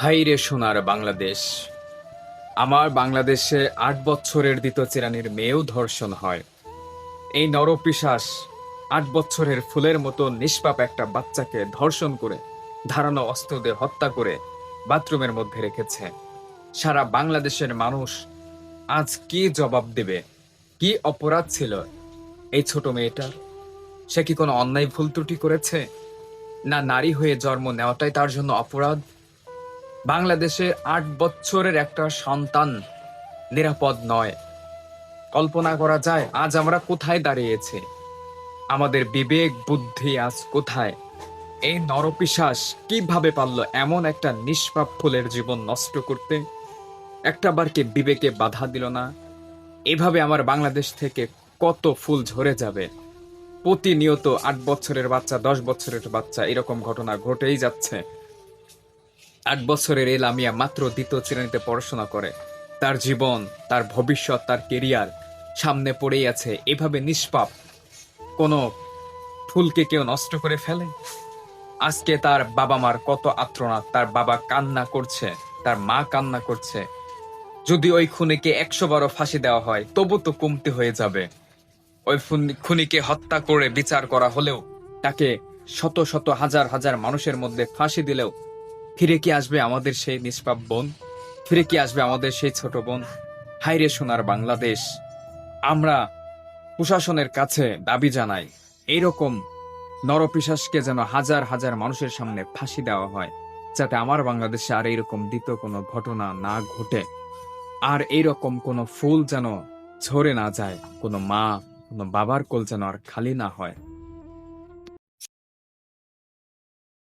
High রে সোনার বাংলাদেশ। আমার বাংলাদেশে ৮ বছরের দ্বিতীয় চিরানির মেয়েও ধর্ষণ হয়। এই নরপিশাচ ৮ বছরের ফুলের মতো নিষ্পাপ একটা বাচ্চাকে ধর্ষণ করে ধারালো অস্ত্র দিয়ে হত্যা করে বাথরুমের মধ্যে রেখেছে। সারা বাংলাদেশের মানুষ আজ কি জবাব দেবে? কি অপরাধ ছিল এই ছোট মেয়েটার? সে কি কোনো অন্যায় ভুল ত্রুটি করেছে, না নারী হয়ে জন্ম নেওয়াটাই তার জন্য অপরাধ? বাংলাদেশে ৮ বছরের একটা সন্তান নিরাপদ নয়। কল্পনা করা যায় আজ আমরা কোথায় দাঁড়িয়েছি? আমাদের বিবেক বুদ্ধি আজ কোথায়? এই নরপিশাচ কিভাবে পারল এমন একটা নিষ্পাপ ফুলের জীবন নষ্ট করতে? একটা বার কি বিবেকে বাধা দিল না? এভাবে আমার বাংলাদেশ থেকে কত ফুল ঝরে যাবে। প্রতিনিয়ত ৮ বছরের বাচ্চা, ১০ বছরের বাচ্চা, এরকম ঘটনা ঘটেই যাচ্ছে। ৮ বছরের এই লামিয়া মাত্র দ্বিতীয় শ্রেণীতে পড়াশোনা করে। তার জীবন, তার ভবিষ্যৎ, তার কেরিয়ার সামনে পড়েই আছে। এভাবে নিষ্পাপ কোনো ফুলকে কেউ নষ্ট করে ফেলে? আজকে তার বাবা মার কত আর্তনাদ, তার বাবা কান্না করছে, তার মা কান্না করছে। যদি ওই খুনিকে ১০০ বারও ফাঁসি দেওয়া হয় তবু তো কমতি হয়ে যাবে। ওই খুনিকে হত্যা করে বিচার করা হলেও, তাকে শত শত হাজার হাজার মানুষের মধ্যে ফাঁসি দিলেও ফিরে কি আসবে আমাদের সেই নিষ্পাপ বোন? ফিরে কি আসবে আমাদের সেই ছোট বোন? হায়রে সোনার বাংলাদেশ, আমরা প্রশাসনের কাছে দাবি জানাই, এইরকম নরপিশাচকে যেন হাজার হাজার মানুষের সামনে ফাঁসি দেওয়া হয়, যাতে আমার বাংলাদেশে আর এইরকম দ্বিতীয় কোনো ঘটনা না ঘটে। আর এইরকম কোনো ফুল যেন ঝরে না যায়, কোনো মা, কোনো বাবার কোল যেন আর খালি না হয়।